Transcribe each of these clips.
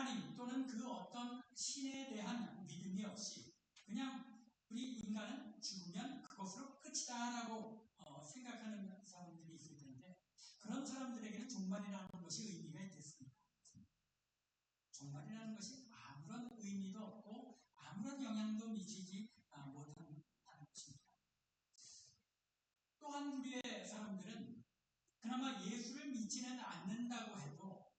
하나님 또는 그 어떤 신에 대한 믿음이 없이 그냥 우리 인간은 죽으면 그것으로 끝이다라고 생각하는 사람들이 있을 텐데, 그런 사람들에게는 종말이라는 것이 의미가 있겠습니다. 종말이라는 것이 아무런 의미도 없고 아무런 영향도 미치지 못하는 것입니다. 또한 우리의 사람들은 그나마 예수를 믿지는 않는다고 해도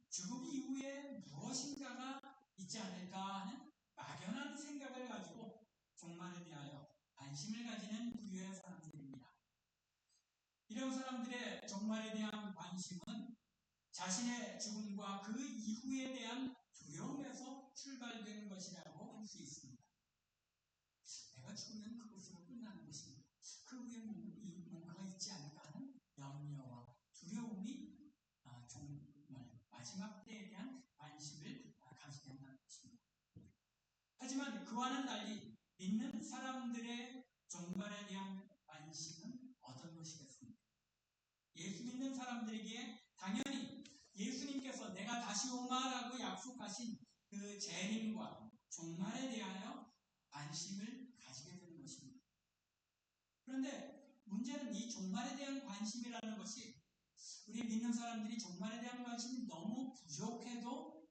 죽음 이후에 무엇인가가 있지 않을까 하는 막연한 생각을 가지고 종말에 대하여 관심을 가지는 부류의 사람들입니다. 이런 사람들의 종말에 대한 관심은 자신의 죽음과 그 이후에 대한 두려움에서 출발되는 것이라고 할 수 있습니다. 내가 죽으면 그것으로 끝나는 것입니다. 그 후에 뭔가가 있지 않을까 하는 염려와 두려움이 정말 마지막 때에 대한 관심을 가지게 한다는 것입니다. 하지만 그와는 달리 믿는 사람들의 종말에 대한 관심은 어떤 것이겠습니까? 예수 믿는 사람들에게 당연히 예수님께서 내가 다시 오마라고 약속하신 그 재림과 종말에 대하여 관심을 가지게 되는 것입니다. 그런데 문제는 이 종말에 대한 관심이라는 것이 우리 믿는 사람들이 종말에 대한 관심이 너무 부족해도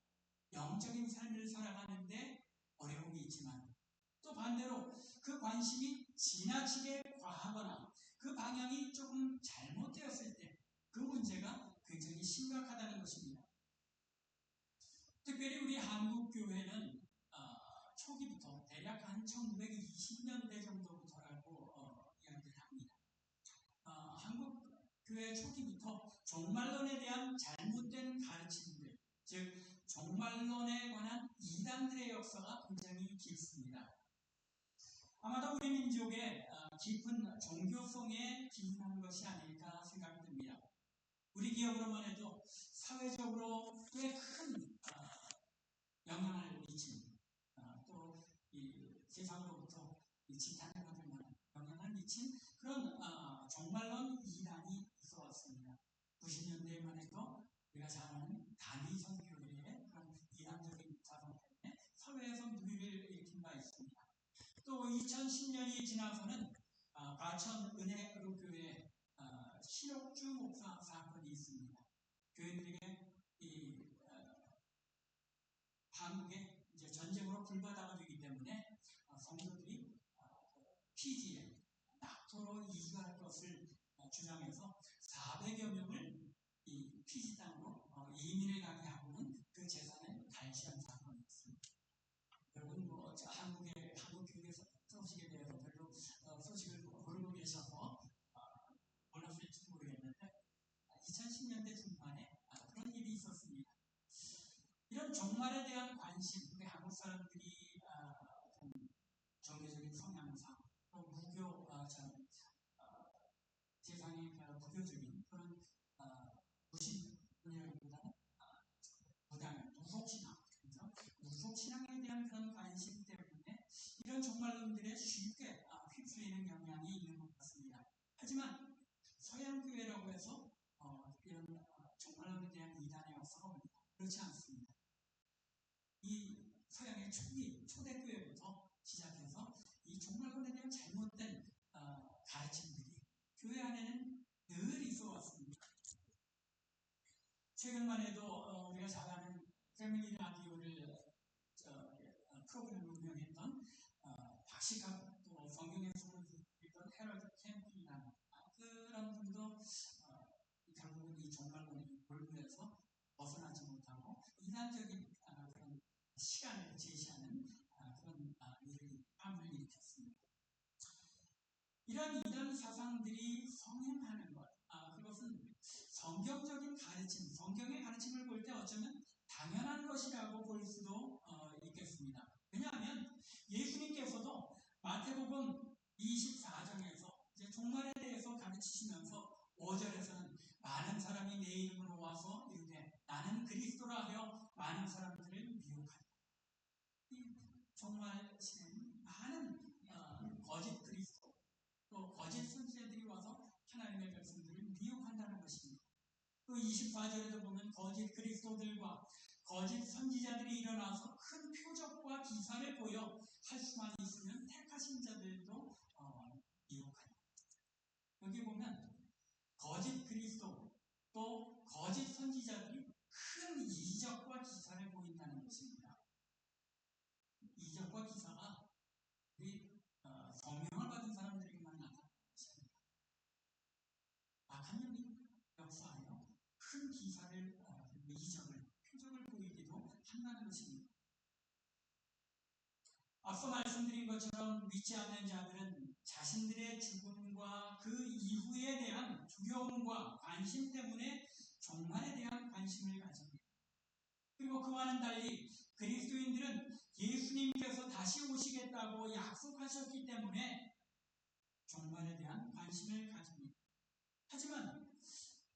영적인 삶을 살아가는데 어려움이 있지만, 또 반대로 그 관심이 지나치게 과하거나 그 방향이 조금 잘못되었을 때 그 문제가 굉장히 심각하다는 것입니다. 특별히 우리 한국교회는 초기부터 대략 한 1920년대 정도부터라고 이야기를 합니다. 한국교회 초기부터 종말론에 대한 잘못된 가르침들, 즉 종말론에 관한 이단들의 역사가 굉장히 깊습니다. 아마도 우리 민족의 깊은 종교성에 기인한 것이 아닐까 생각이 듭니다. 우리 기억으로만 해도 사회적으로 꽤 큰 영향을 미친, 또 이 세상으로부터 지탄을 받을 만한 영향을 미친 그런 종말론 이단이 있어 왔습니다. 90년대에만 해도 우리가 잘 아는 다니선교회의 그런 이단적인 사상 때문에 사회에서 누리를 일으킨 바 있습니다. 또 2010년이 지나서는 과천 은혜로교회 신옥주 목사 사건이 있습니다. 교인들에게 한국에 이제 전쟁으로 불바다가 되기 때문에 성도들이 피지에 낙토로 이주할 것을 주장해서 400여 명을 이 피지 땅으로 이민을 가게 하고는 그 재산을 갈취한 사건이 있습니다. 여러분 한국 교회 소식에 대해서 별로 소식을 모르고 계셔서 몰랐을지 모르겠는데 2010년대 중반에 그런 일이 있었습니다. 이런 종말에 대한 관심, 우리 한국 사람들이 종교적인 성향상 또 세상의 무교적인 그런 무신이라기보다는 무속신앙에 대한 그런 관심 때문에 이런 종말론들에 쉽게 휩쓸리는 경향이 있는 것 같습니다. 하지만 서양교회라고 해서 이런 종말론에 대한 이단의 역사가 옵니다. 그렇지 않습니다. 이 서양의 초대교회부터 시작해서 이 종말론에 대한 잘못된 가르침들이 교회 안에는 늘 있어 왔습니다. 최근만 해도 우리가 잘 아는 패밀리 라디오를 프로그램을 운영했던 박시각, 또 성경에서 읽던 헤럴드 캠핑이라는 그런 분도 결국은 이 종말론의 몰두에서 벗어나지 못하고 이단적인 그런 시간을 제시하는 그런 일을 함을 일으켰습니다. 이런 이단 사상들이 성행하는 것, 그것은 성경적인 가르침, 성경의 가르침을 볼 때 어쩌면 당연한 것이라고 볼 수도 있겠습니다. 왜냐하면 예수님께서도 마태복음 24장에서 이제 종말에 대해서 가르치시면서 5절에서는 많은 사람이 내 이름으로 와서 이르되 나는 그리스도라 하여 많은 사람들을 미혹한다. 이 종말 시대는 많은 거짓 그리스도 또 거짓 선지자들이 와서 하나님의 백성들을 미혹한다는 것입니다. 또 24절에도 보면 거짓 그리스도들과 거짓 선지자들이 일어나서 큰 표적과 기사를 보여 할 수만 있으면 택하신 자들도 미혹하니. 여기 보면 거짓 그리스도 또 거짓 선지자들이 큰 이적과 기사를 보인다는 것입니다. 이적과 기사가 우리 성령을 받은 사람들에게만 나타나는 것입니다. 악한 영이 역사하여 큰 기사를 이적을 표적을 보이기도 한다는 것입니다. 앞서 말씀드린 것처럼 믿지 않는 자들은 자신들의 죽음과 그 이후에 대한 두려움과 관심 때문에 종말에 대한 관심을 가집니다. 그리고 그와는 달리 그리스도인들은 예수님께서 다시 오시겠다고 약속하셨기 때문에 종말에 대한 관심을 가집니다. 하지만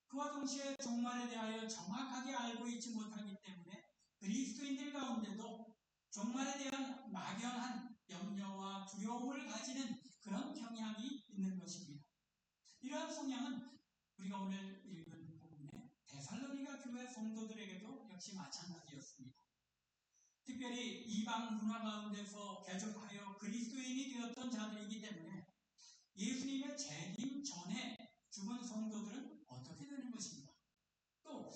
그와 동시에 종말에 대하여 정확하게 알고 있지 못하기 때문에 그리스도인들 가운데도 종말에 대한 막연한 염려와 두려움을 가지는 그런 경향이 있는 것입니다. 이러한 성향은 우리가 오늘 읽은 부분에 데살로니가 교회 성도들에게도 역시 마찬가지였습니다. 특별히 이방 문화 가운데서 개종하여 그리스도인이 되었던 자들이기 때문에 예수님의 재림 전에 죽은 성도들은 어떻게 되는 것인가? 또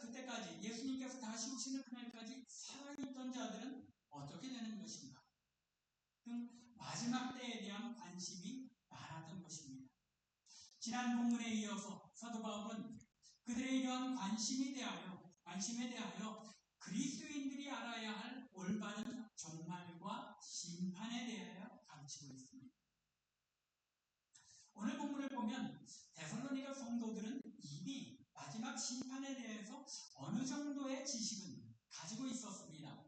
그때까지 예수님께서 다시 오시는 그날까지 살아있던 자들은 어떻게 되는 것인가? 등 마지막 때에 대한 관심이 많았던 것입니다. 지난 본문에 이어서 사도 바울은 그들의 이러한 관심에 대하여 그리스도인들이 알아야 할 올바른 종말과 심판에 대하여 가르치고 있습니다. 오늘 본문을 보면 데살로니가 성도들은 이미 마지막 심판에 대해서 어느 정도의 지식은 가지고 있었습니다.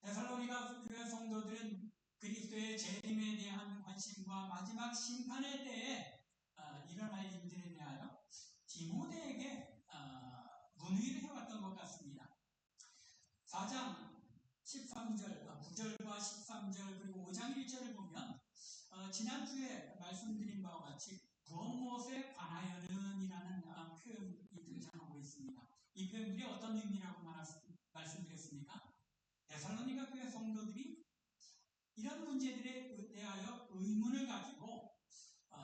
데살로니가 교회 성도들은 그리스도의 재림에 대한 관심과 마지막 심판의 때에 일어날 일들에 대하여 디모데에게 문의를 해왔던 것 같습니다. 4장 13절, 9절과 13절 그리고 5장 1절을 보면 지난주에 말씀드린 바와 같이 무엇에 관하여는 이라는 표현이 등장하고 있습니다. 이 표현들이 어떤 의미라고 말씀드렸습니까? 데살로니가 교회 성도들이 이런 문제들에 대하여 의문을 가지고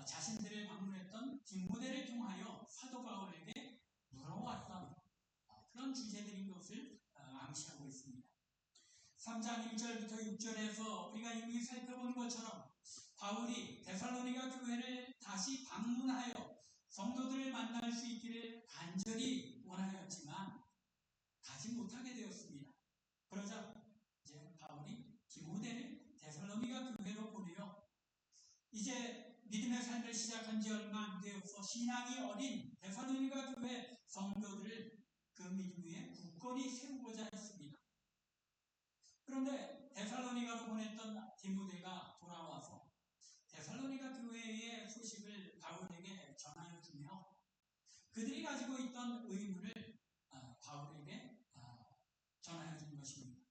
자신들을 방문했던 디모데를 통하여 사도 바울에게 물어왔던 그런 주제들인 것을 암시하고 있습니다. 3장 1절부터 6절에서 우리가 이미 살펴본 것처럼 바울이 데살로니가 교회를 다시 방문하여 성도들을 만날 수 있기를 간절히 원하였지만 가지 못하게 되었습니다. 그러자 이제 바울이 디모데를 데살로니가 교회로 보내요. 이제 믿음의 삶을 시작한 지 얼마 안 되어서 신앙이 어린 데살로니가 교회 성도들을 그 믿음 위에 굳건히 세우고자 했습니다. 그런데 데살로니가로 보냈던 디모데가 돌아와서 데살로니가 교회의 소식을 바울에게 전하여 주며 그들이 가지고 있던 의문을 바울에게 전하여 준 것입니다.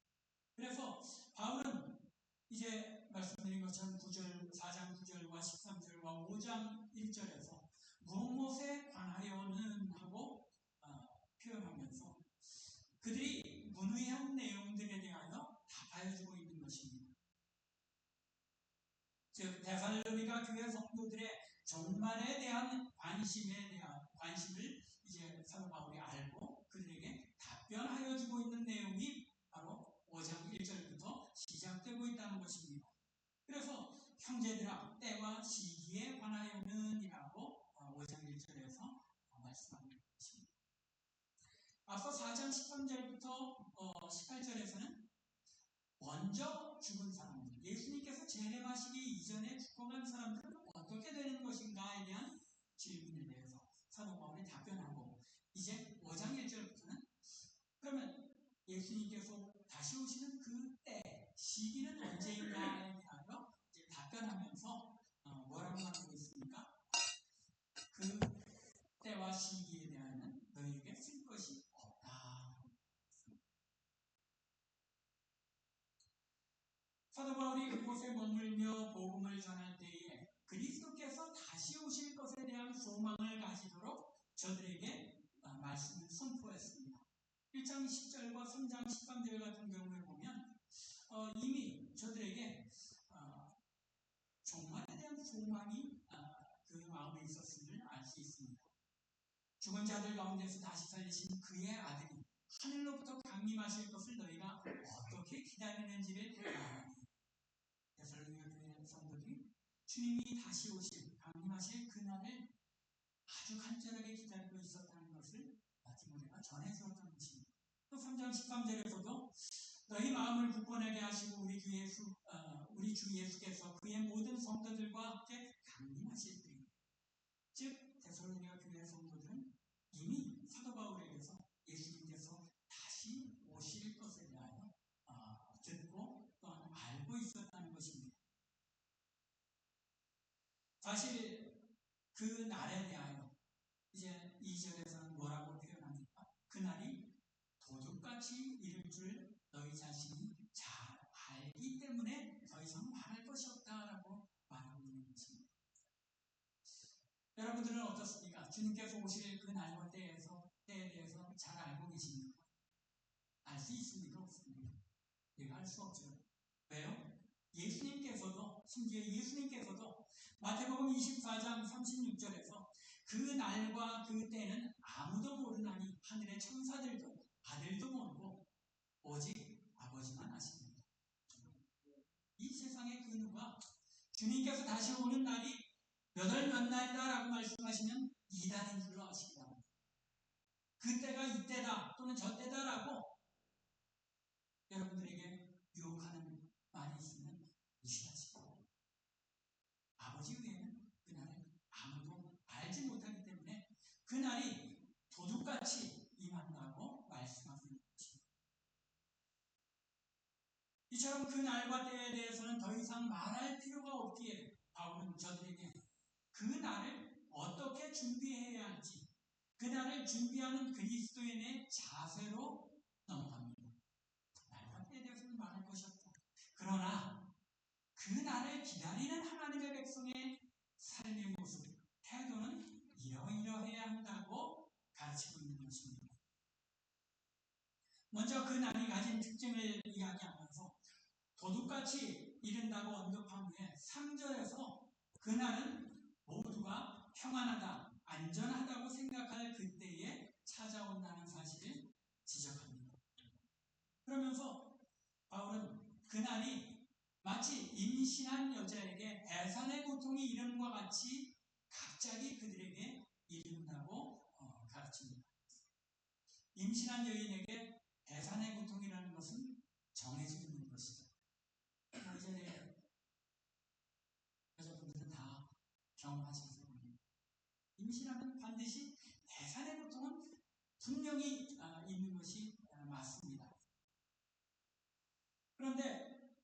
그래서 바울은 이제 말씀드린 것처럼 4장 9절과 13절과 5장 1절에서 무엇에 관하여는 하고 표현하면서 그들이 문의한 내용들에 대하여 답하여 주고 있는 것입니다. 즉 데살로니가 교회 성도들의 종말에 대한 관심을 이제 사도 바울이 알고 그들에게 답변하여 주고 있는 내용이 바로 5장 1절부터 시작되고 있다는 것입니다. 그래서 형제들아 때와 시기에 관하여는 이라고 5장 1절에서 말씀하고 있습니다. 앞서 4장 13절부터 18절에서는 먼저 죽은 사람들, 예수님께서 재림하시기 이전에 죽어간 사람들은 어떻게 되는 것인가에 대한 질문에 대해서 사도 바울이 답변하고 이제 5장 1절부터는 그러면 예수님께서 다시 오시는 그 때, 시기는 언제인가에 대하여 이제 답변하면서 뭐라고 말하고 있습니까? 그 때와 시기에 대하여는 너희에게 쓸 것이 없다. 사도 바울이 그곳에 머물며 복음을 전할 때에 그리스도께서 다시 오실 것에 대한 소망을 가지도록 저들에게 말씀을 선포했습니다. 1장 대설로니가 같은 경우에 보면 이미 저들에게 종말에 대한 소망이 그 마음에 있었음을 알 수 있습니다. 죽은 자들 가운데서 다시 살리신 그의 아들이 하늘로부터 강림하실 것을 너희가 어떻게 기다리는지를 알아니. 데살로니가 교회 성도들이 주님이 다시 오실 강림하실 그날을 아주 간절하게 기다리고 있었다는 것을 디모데가 전해주었다는 것입니다. 또 3장 13절에서도 너희 마음을 굳건하게 하시고 우리 주 예수께서 그의 모든 성도들과 함께 강림하실 때에, 즉 데살로니가 교회 성도들은 이미 사도 바울에게서 예수님께서 다시 오실 것에 대하여 듣고 또한 알고 있었다는 것입니다. 사실 그 날에 대하여 이제 2절에서는 뭐라고 표현합니까? 그날이 도둑같이 이를 줄 너희 자신이 잘 알기 때문에 더 이상 말할 것이 없다라고 말하고 있는 것입니다. 여러분들은 어떻습니까? 주님께서 오실 그 날과 때에 대해서 잘 알고 계십니까? 알 수 있습니까? 없습니까? 내가 알 수 없죠. 왜요? 심지어 예수님께서도 마태복음 24장 36절에서 그 날과 그 때는 아무도 모르나니 하늘의 천사들도 아들도 모르고 오직 아버지만 아십니다. 이 세상의 그 누가 주님께서 다시 오는 날이 몇 월 몇 날이다라고 말씀하시면 이달인 줄로 아시기 바랍니다. 그때가 이때다 또는 저때다라고 여러분들에게 유혹하는 말이 있으면 무시하시고, 아버지 외에는 그날을 아무도 알지 못하기 때문에 그날이 도둑같이 임한다고 말씀하고 있는 것입니다. 이처럼 그 날과 때에 대해서는 더 이상 말할 필요가 없기에 바울은 저들에게 그 날을 어떻게 준비해야 할지, 그 날을 준비하는 그리스도인의 자세로 넘어갑니다. 날과 때에 대해서는 말할 것이 없다. 그러나 그 날을 기다리는 하나님의 백성의 삶의 모습, 태도는 이러이러해야 한다고 가르치고 있는 것입니다. 먼저 그 날이 가진 특징을 이야기하면서 도둑같이 이른다고 언급한 후에 3절에서 그날은 모두가 평안하다, 안전하다고 생각할 그때에 찾아온다는 사실을 지적합니다. 그러면서 바울은 그날이 마치 임신한 여자에게 해산의 고통이 이름과 같이 갑자기 그들에게 이른다고 가르칩니다. 임신한 여인에게 해산의 고통이라는 것은 정해져 있는 것이죠. 이 자리에 여자분들은 다 경험하실 겁니다. 임신하면 반드시 해산의 고통은 분명히 있는 것이 맞습니다. 그런데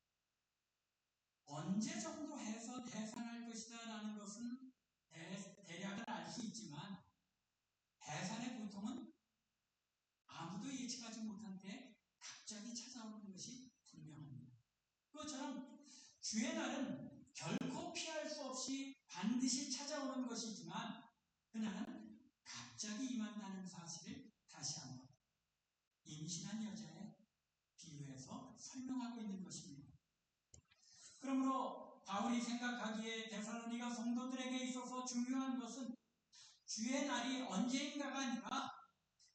언제 정도 해서 해산할 것이다 라는 것은 대략은 알 수 있지만, 해산의 고통은 아무도 예측하지 못한 때 갑자기 찾아오는 것이 분명합니다. 그것처럼 주의 날은 결코 피할 수 없이 반드시 찾아오는 것이지만 그날은 갑자기 임한다는 사실을 다시 한번 임신한 여자의 비유해서 설명하고 있는 것입니다. 그러므로 바울이 생각하기에 데살로니가 성도들에게 있어서 중요한 것은 주의 날이 언제인가가 아니라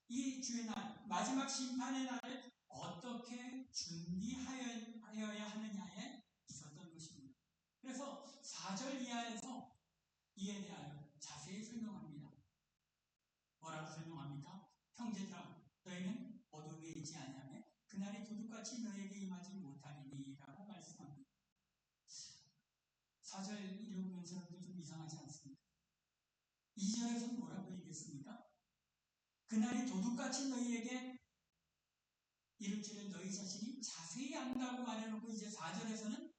이 주의 날, 마지막 심판의 날을 어떻게 준비하여야 하느냐에 있었던 것입니다. 그래서 4절 이하에서 이에 대하여 자세히 설명합니다. 뭐라고 설명합니까? 형제들아, 너희는 어둠에 있지 아니하며 그날이 도둑같이 너희에게 임하지 못하리니 라고 말씀합니다. 4절 읽으면서도 좀 이상하지 않습니까? 2절에서 뭐라고 얘기했습니까? 그날이 도둑같이 너희에게 이를 줄을 너희 자신이 자세히 안다고 말해놓고 이제 4절에서는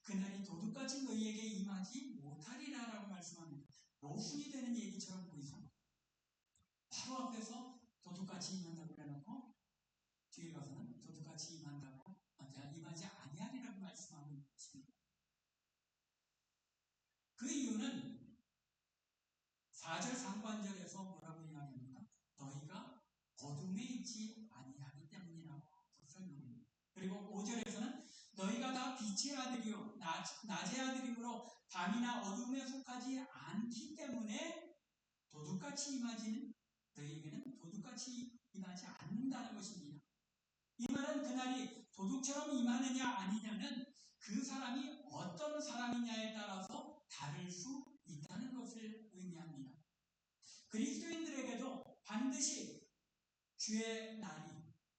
그날이 도둑같이 너희에게 임하지 못하리라 라고 말씀합니다. 모순이 되는 얘기처럼 보이죠? 바로 앞에서 도둑같이 임한다고 해놓고 뒤에 가서는 도둑같이 임한다고 임하지 아니하리라고 말씀하고 있습니다. 그 이유는 4절 상반절에서 뭐라고 이야기합니까? 너희가 어둠에 있지 아니하기 때문이라고 설명합니다. 빛의 아들이요 낮의 아들이므로 밤이나 어둠에 속하지 않기 때문에 도둑같이 임하지는 너희에게는 도둑같이 임하지 않는다는 것입니다. 이 말은 그날이 도둑처럼 임하느냐 아니냐는 그 사람이 어떤 사람이냐에 따라서 다를 수 있다는 것을 의미합니다. 그리스도인들에게도 반드시 주의 날이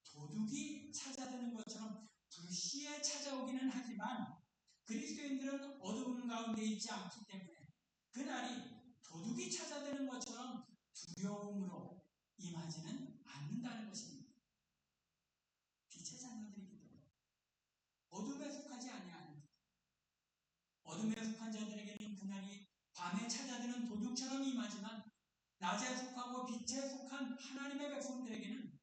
도둑이 찾아드는 것처럼 불시에 찾아오기는 하지만 그리스도인들은 어두운 가운데 있지 않기 때문에 그날이 도둑이 찾아드는 것처럼 두려움으로 임하지는 않는다는 것입니다. 빛의 자녀들이기 때문에 어둠에 속하지 아니하는 어둠에 속한 자들에게는 그날이 밤에 찾아드는 도둑처럼 임하지만 낮에 속하고 빛에 속한 하나님의 백성들에게는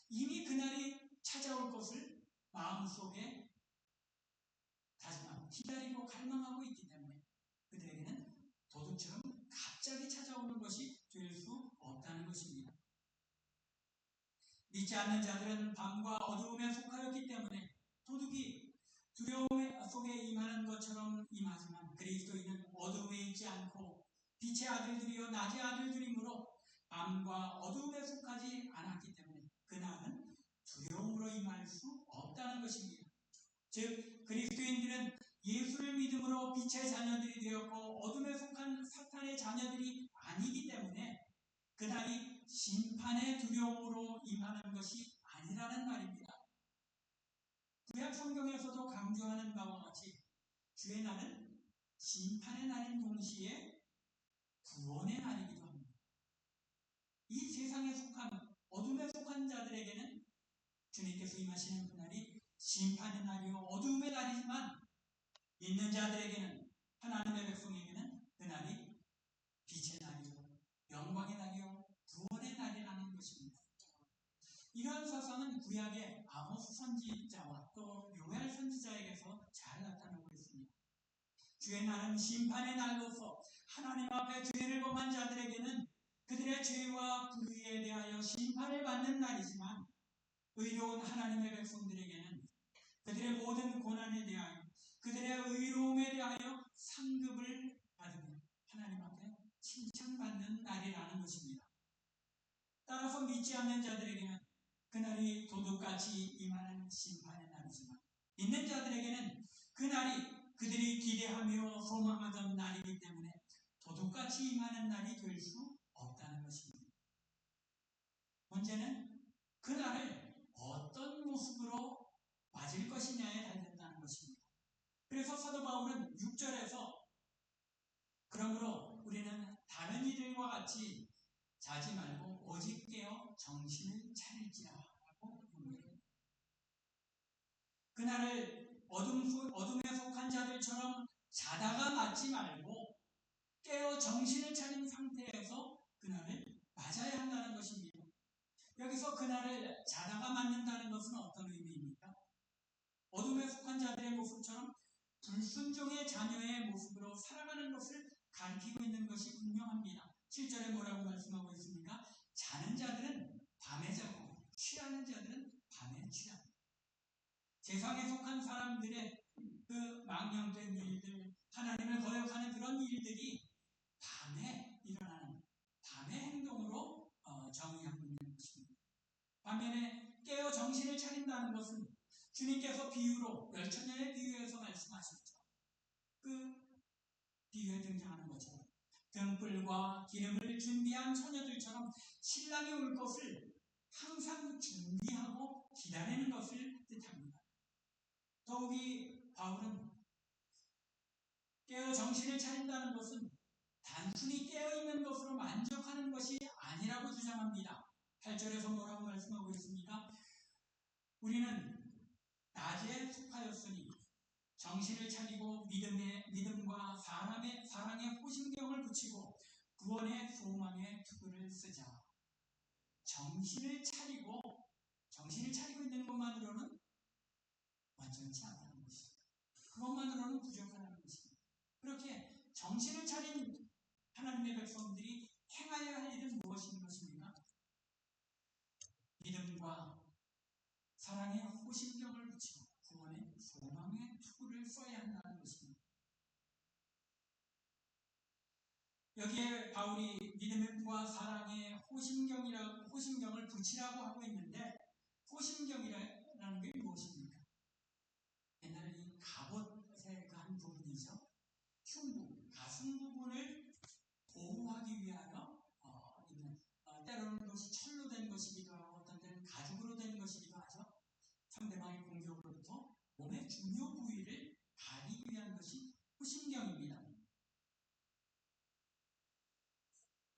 이미 그날이 찾아올 것을 마음속에 다짐하고 기다리고 갈망하고 있기 때문에 그들에게는 도둑처럼 갑자기 찾아오는 것이 될 수 없다는 것입니다. 믿지 않는 자들은 밤과 어두움에 속하였기 때문에 도둑이 두려움 속에 임하는 것처럼 임하지만 그리스도인은 어두움에 있지 않고 빛의 아들들이요 낮의 아들들이므로 밤과 어두움에 속하지 않았기 때문에 그날은 두려움으로 임할 수 없다는 것입니다. 즉 그리스도인들은 예수를 믿음으로 빛의 자녀들이 되었고 어둠에 속한 사탄의 자녀들이 아니기 때문에 그날이 심판의 두려움으로 임하는 것이 아니라는 말입니다. 구약 성경에서도 강조하는 바와 같이 주의 날은 심판의 날인 동시에 구원의 날이기도 합니다. 이 세상에 속한 어둠에 속한 자들에게는 주님께서 임하시는 그날이 심판의 날이요 어둠의 날이지만 믿는 자들에게는 하나님의 백성에게는 그날이 빛의 날이요 영광의 날이요 구원의 날이라는 것입니다. 이러한 사상은 구약의 아모스 선지자와 또 요엘 선지자에게서 잘 나타나고 있습니다. 주의 날은 심판의 날로서 하나님 앞에 죄를 범한 자들에게는 그들의 죄와 불의에 대하여 심판을 받는 날이지만 의로운 하나님의 백성들에게는 그들의 모든 고난에 대하여 그들의 의로움에 대하여 상급을 받으며 하나님 앞에 칭찬받는 날이라는 것입니다. 따라서 믿지 않는 자들에게는 그날이 도둑같이 임하는 심판의 날이지만 믿는 자들에게는 그날이 그들이 기대하며 소망하던 날이기 때문에 도둑같이 임하는 날이 될 수 없다는 것입니다. 문제는 그날을 어떤 모습으로 맞을 것이냐에 달렸다는 것입니다. 그래서 사도 바울은 6절에서 그러므로 우리는 다른 이들과 같이 자지 말고 오직 깨어 정신을 차릴지라 하고 mówi니다. 그날을 어둠에 속한 자들처럼 자다가 맞지 말고 깨어 정신을 차린 상태에서 그날을 맞아야 한다는 것입니다. 여기서 그날을 자다가 맞는다는 것은 어떤 의미입니까? 어둠에 속한 자들의 모습처럼 불순종의 자녀의 모습으로 살아가는 것을 가리키고 있는 것이 분명합니다. 7절에 뭐라고 말씀하고 있습니까? 자는 자들은 밤에 자고 취하는 자들은 밤에 취합니다. 세상에 속한 사람들의 그 망령된 일들, 하나님을 거역하는 그런 일들이 밤에 일어나는 밤의 행동으로 정의하고 있는 것입니다. 반면에 깨어 정신을 차린다는 것은 주님께서 비유로 열처녀의 비유에서 말씀하셨죠. 그 비유에 등장하는 것처럼 등불과 기름을 준비한 처녀들처럼 신랑이 올 것을 항상 준비하고 기다리는 것을 뜻합니다. 더욱이 바울은 깨어 정신을 차린다는 것은 단순히 깨어있는 것으로 만족하는 것이 아니라고 주장합니다. 8절에서 뭐라고 말씀하고 있습니까? 우리는 낮에 속하였으니 정신을 차리고 믿음과 사랑의 호심경을 붙이고 구원의 소망의 투구를 쓰자. 정신을 차리고 있는 것만으로는 완전치 않다는 것입니다. 그것만으로는 부족하다는 것입니다. 그렇게 정신을 차린 하나님의 백성들이 행하여야 할 일은 무엇인 것입니까? 믿음과 사랑의 호심경을 붙이고 구원의 소망의 투구를 써 써야 한다는 것입니다. 여기에 바울이 믿음과 사랑의 호심경을 붙이라고 하고 있는데, 호심경이라는 게 무엇입니까? 옛날에 이 갑옷의 그 한 부분이죠. 흉부, 가슴 부분을 보호하기 위하여 때로는 그것이 철로 된 것이기도 하고 어떤 때는 가죽으로 된 것이기도 하죠. 상대방의 공격으로부터 몸의 중요 부위를 가리기 위한 것이 호심경입니다.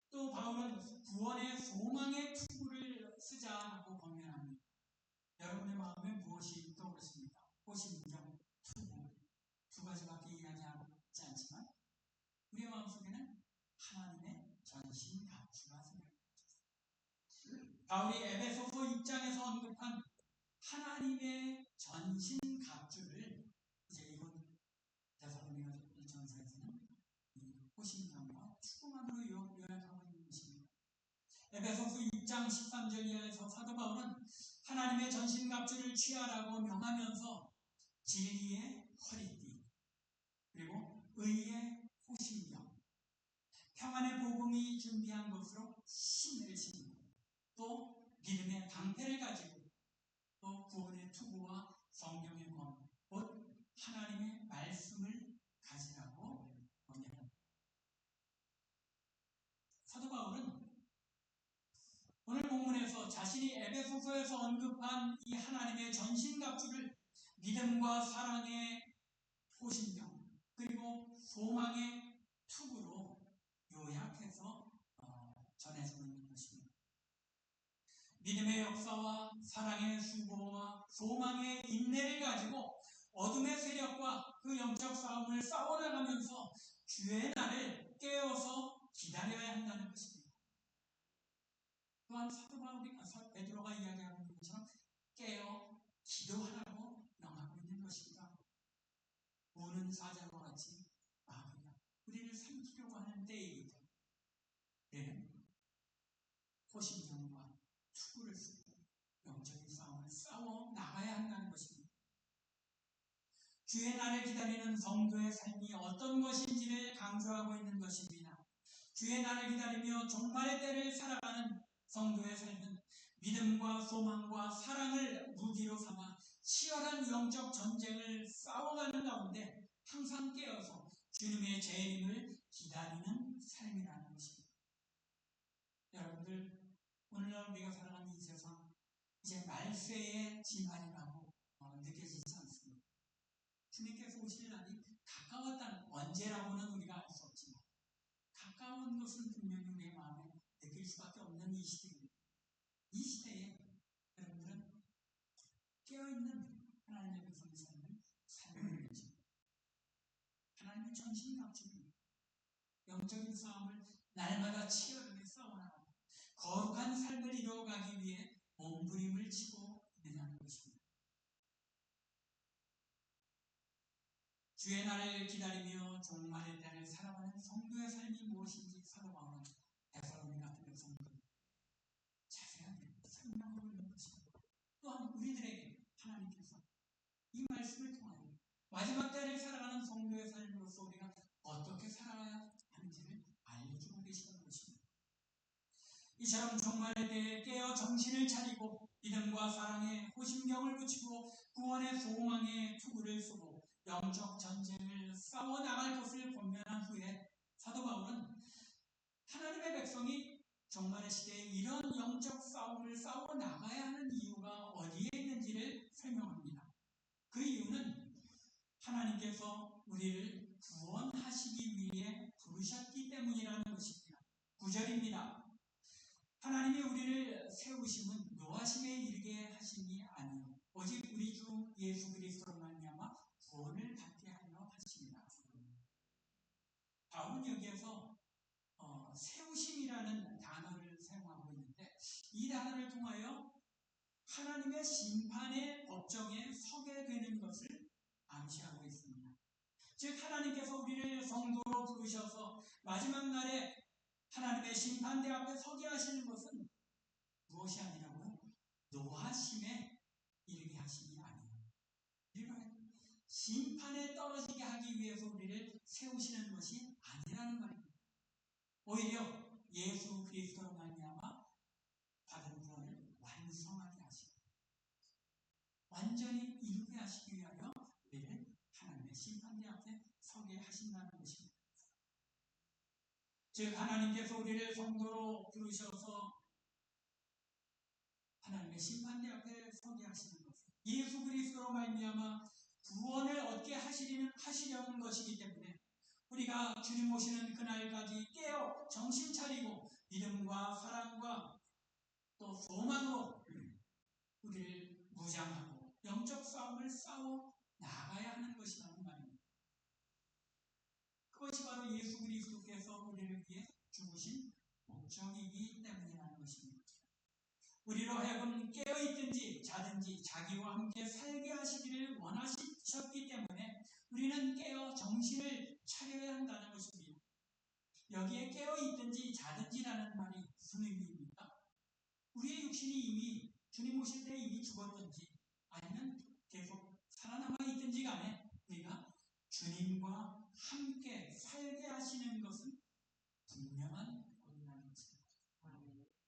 또 바울은 구원의 소망의 투구를 쓰자라고 권면합니다. 여러분의 마음에 무엇이 떠오르십니까? 호심경, 투구, 두 가지밖에 이야기하지 않지만 우리의 마음속에는 하나님의 전신갑주가 생각합니다. 바울이 에베소서 6장에서 언급한 하나님의 전신갑주를 이제 이번 데살로니가전서에서는 호심경과 투구만으로 요약하고 있는 것입니다. 에베소서 6장 13절 이하에서 사도 바울은 하나님의 전신갑주를 취하라고 명하면서 진리의 허리띠, 그리고 의의 호심경, 평안의 복음이 준비한 것으로 신을 신고, 또 믿음의 방패를 가지고, 또 구원의 투구와 성경의 권, 곧 하나님의 말씀을 가지라고 권면합니다. 사도 바울은 오늘 본문에서 자신이 에베소서에서 언급한 이 하나님의 전신갑주를 믿음과 사랑의 호심경, 그리고 소망의 투구로 요약해서 전해주고 있는 것입니다. 믿음의 역사와 사랑의 수고와 소망의 인내를 가지고 어둠의 세력과 그 영적 싸움을 싸워나가면서 주의 날을 깨어서 기다려야 한다는 것입니다. 또한 사도 베드로가 이야기하고 있는 것처럼 깨어 기도하라고 명하고 있는 것입니다. 우는 사자와 같이 막으라. 우리를 삼키려고 하는 때이기 때문에 호심경과 투구를 쓰고 영적인 싸움을 싸워 나가야 한다는 것입니다. 주의 날을 기다리는 성도의 삶이 어떤 것인지를 강조하고 있는 것입니다. 주의 날을 기다리며 종말의 때를 살아가는 성도의 삶은 믿음과 소망과 사랑을 무기로 삼아 치열한 영적 전쟁을 싸워가는 가운데 항상 깨어서 주님의 재림을 기다리는 삶이라는 것입니다. 여러분들, 오늘날 우리가 살아가는 이 세상 이제 말세의 진환이라고 느껴지지 않습니다. 주님께서 오실 날이 가까웠다는, 언제라고는 우리가 알 수 없지만 가까운 것은 분명히 우리의 마음에 느낄 수밖에 없는 이 시대입니다. 이 시대에 여러분들은 깨어있는 하나님의 백성의 삶을 살고 계십니다. 하나님의 전신갑주입니다. 영적인 싸움을 날마다 치열하게 싸워나가고 거룩한 삶을 이루어가기 위해 몸부림을 치고 있느냐는 것입니다. 주의 날을 기다리며 종말의 때를 살아가는 성도의 삶이 무엇인지 사도 바울은 데살로니가 같은 백성들에게 자세하게 설명하고 있는 것입니다. 또한 우리들에게 하나님께서 이 말씀을 통하여 마지막 때를 살아가는 성도의 삶으로서 우리가 어떻게 살아야 하는지를 알려주고 계시는 것입니다. 이처럼 종말의 때에 깨어 정신을 차리고 믿음과 사랑의 호심경을 붙이고 구원의 소망의 투구를 쓰고 영적 전쟁을 싸워나갈 것을 권면한 후에 사도 바울은 하나님의 백성이 종말의 시대에 이런 영적 싸움을 싸워나가야 하는 이유가 어디에 있는지를 설명합니다. 그 이유는 하나님께서 우리를 구원하시기 위해 부르셨기 때문이라는 것입니다. 9절입니다. 하나님이 우리를 세우심은 노하심에 이르게 하심이 아니요 오직 우리 주 예수 그리스도로 말미암아 구원을 받게 하려 하십니다. 바울은 여기에서 세우심이라는 단어를 사용하고 있는데 이 단어를 통하여 하나님의 심판의 법정에 서게 되는 것을 암시하고 있습니다. 즉 하나님께서 우리를 성도로 부르셔서 마지막 날에 하나님의 심판대 앞에 서게 하시는 것은 무엇이 아니라고요? 노하심에 이르게 하심이 아니에요. 우리가 심판에 떨어지게 하기 위해서 우리를 세우시는 것이 아니라는 말입니다. 오히려 예수 그리스도로 말미암아 받은 구원을 완성하게 하시고 완전히 이루게 하시기 위하여 우리를 하나님의 심판대 앞에 서게 하신다는 것입니다. 즉 하나님께서 우리를 성도로 부르셔서 하나님의 심판대 앞에 서게 하시는 것은 예수 그리스도로 말미암아 구원을 얻게 하시려는 것이기 때문에 우리가 주님 오시는 그날까지 깨어 정신 차리고 믿음과 사랑과 또 소망으로 우리를 무장하고 영적 싸움을 싸워 나가야 하는 것이라는 말입니다. 그것이 바로 예수 그리스도께서 우리를 위해 죽으신 목적이기 때문이라는 것입니다. 우리로 하여금 깨어있든지 자든지 자기와 함께 살게 하시기를 원하셨기 때문에 우리는 깨어 정신을 차려야 한다는 것입니다. 여기에 깨어있든지 자든지라는 말이 무슨 의미입니까? 우리의 육신이 이미 주님 오실 때 이미 죽었든지 아니면 계속 살아남아 있든지 간에 우리가 주님과 함께 살게 하시는 것은 분명한 권리라는 것입니다.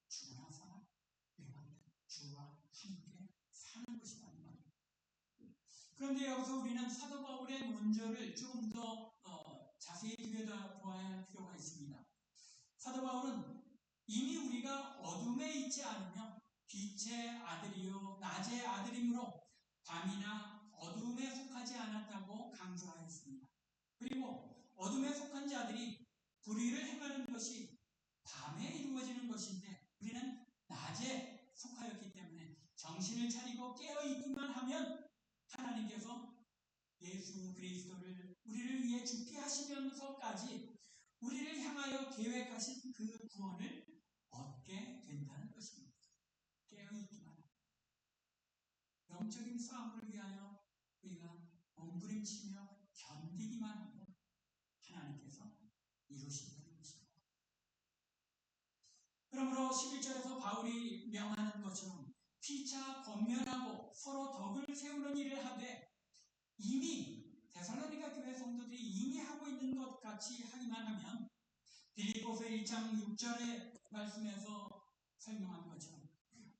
죽으나 살아 주와 함께 사는 것이라는 말입니다. 그런데 여기서 우리는 사도 바울의 논조를 조금 더 자세히 들여다보아야 할 필요가 있습니다. 사도 바울은 이미 우리가 어둠에 있지 않으며 빛의 아들이요 낮의 아들이므로 밤이나 어둠에 속하지 않았다고 강조하였습니다. 그리고 어둠에 속한 자들이 불의를 행하는 것이 밤에 이루어지는 것인데 우리는 낮에 속하였기 때문에 정신을 차리고 깨어있기만 하면 하나님께서 예수 그리스도를 우리를 위해 죽게 하시면서까지 우리를 향하여 계획하신 그 구원을 얻게 된다는 것입니다. 깨어있기만 합니다. 영적인 싸움을 위하여 우리가 몸부림치며 견디기만 하면 하나님께서 이루신다는 것입니다. 그러므로 11절에서 바울이 명하는 것처럼 피차 권면하고 서로 덕을 세우는 일을 하되 이미 데살로니가 교회 성도들이 이미 하고 있는 것 같이 하기만 하면 빌립보서 1장 6절의 말씀에서 설명한 것처럼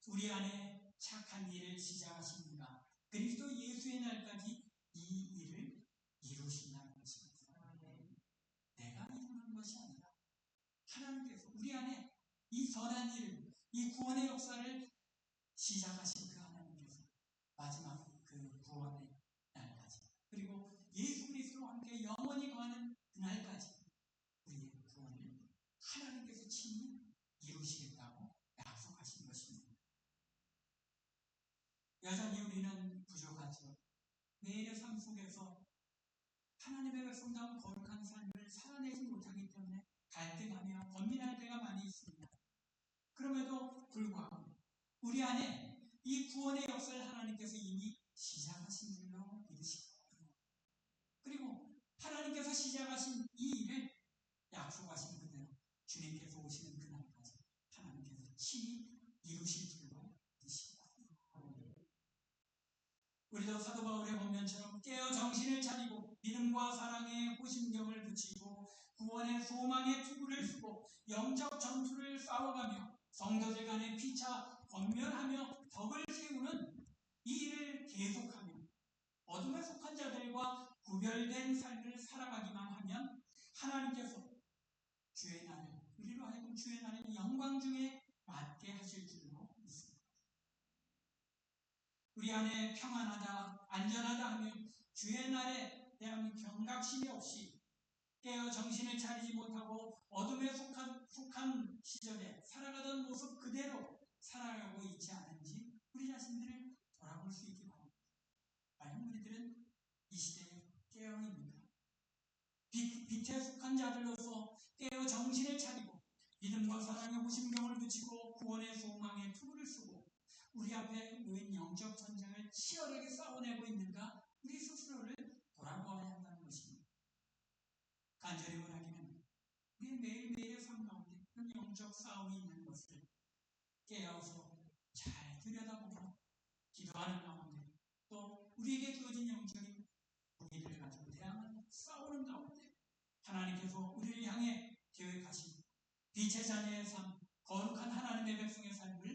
우리 안에 착한 일을 시작하십니다. 그리스도 예수의 날까지 이 일을 이루신다는 것입니다. 내가 이루는 것이 아니라 하나님께서 우리 안에 이 선한 일을, 이 구원의 역사를 시작하신 그 하나님께서 마지막 그 구원의 날까지 그리고 예수 그리스도와 함께 영원히 거하는 그날까지 우리의 구원을 하나님께서 친히 이루시겠다고 약속하신 것입니다. 여전히 우리는 부족하죠. 매일의 삶 속에서 하나님의 백성다운 거룩한 삶을 살아내지 못하기 때문에 갈등하며 번민할 때가 많이 있습니다. 그럼에도 불구하고 우리 안에 이 구원의 역사를 하나님께서 이미 시작하신 줄로 믿으시고 그리고 하나님께서 시작하신 이 일을 약속하신 그대로 주님께서 오시는 그날까지 하나님께서 친히 이루실 줄로 믿으십니다. 우리도 사도 바울의 본면처럼 깨어 정신을 차리고 믿음과 사랑에 호심경을 붙이고 구원의 소망의 투구를 쓰고 영적 전투를 싸워가며 성도들 간에 피차 권면하며 덕을 세우는 이 일을 계속하며 어둠에 속한 자들과 구별된 삶을 살아가기만 하면 하나님께서 주의 날을 우리로 하여금 주의 날을 영광 중에 맞게 하실 줄로 믿습니다. 우리 안에 평안하다, 안전하다 하면 주의 날에 대한 경각심이 없이 깨어 정신을 차리지 못하고 어둠에 속한 시절에 살아가던 모습 그대로 살아가고 있지 않은지 우리 자신들을 돌아볼 수 있기 바랍니다. 과연 우리들은 이 시대에 깨어있는가? 빛에 속한 자들로서 깨어 정신을 차리고 믿음과 사랑의 호심경을 붙이고 구원의 소망에 투구를 쓰고 우리 앞에 놓인 영적 전쟁을 치열하게 싸워내고 있는가? 우리 스스로를 돌아보아야 한다는 것입니다. 간절히 원하기는 우리 매일매일의 삶 가운데 그런 영적 싸움이 있는 것을 깨어서 잘 들여다보고 기도하는 가운데 또 우리에게 주어진 영적인 얘기를 가지고 대항하는 싸우는 가운데 하나님께서 우리를 향해 계획하신 빛의 자녀의 삶, 거룩한 하나님의 백성의 삶을